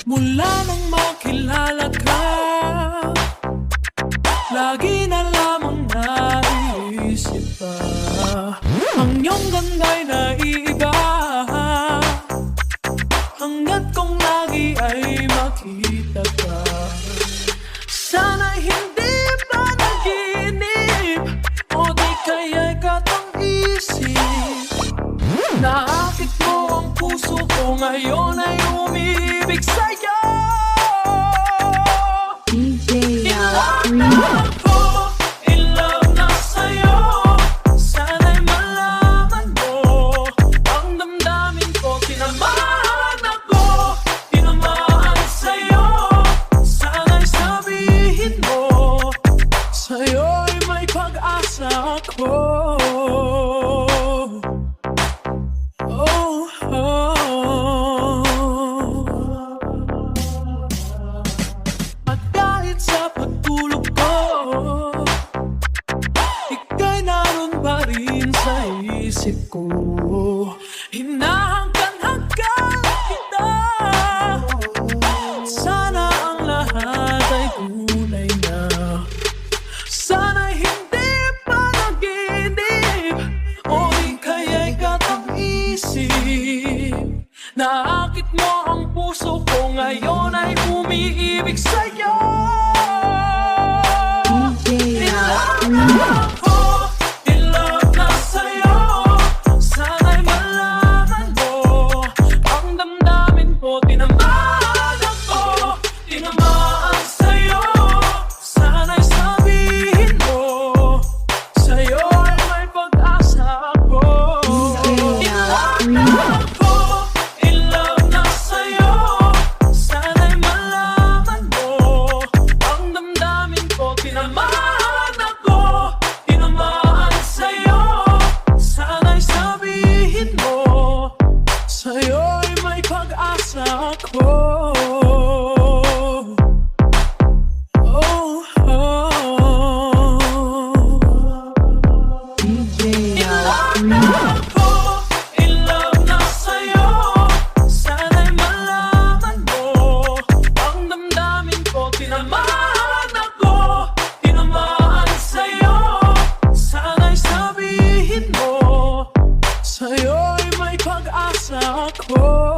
Mula nang makilala ka, lagi na lamang naiisip pa ang iyong ganda'y naiiba, hanggat kong lagi ay makita ka. Sana hindi pa naginip, o di kaya'y katang-isip. Naakit mo ang puso ko, ngayon ay umiibig sa'yo. DJ In love na sa'yo. Sana'y malaman mo ang damdamin ko. Tinamaan ako, tinamaan sa'yo. Sana'y sabihin mo, sa'yo'y may pag-asa ako. At kahit sa pagtulog ko, ika'y naroon pa rin sa isip ko. Hinahanggan-hanggan kita, sana ang lahat ay tunay na. Sana hindi pa naginip, o ika'y katang-isip. Naakit mo ang puso ko, ngayon ay umiibig sa'yo. In love na sa'yo. Sana'y malaman mo ang damdamin ko. Tinamaan ako, tinamaan sa'yo. Sana'y sabihin mo, sa'yo ay may pag-asa ako. In love na sa'yo. Sana'y malaman mo ang damdamin ko. Tinamaan ako, tinamaan sa'yo. Sana'y sabihin mo, sa'yo'y may pag-asa ako. In love na sa'yo. Sana'y malaman mo ang damdamin ko. Tinamaan ako, tinamaan sa'yo. Sana'y sabihin mo, sa'yo'y may pag-asa ako.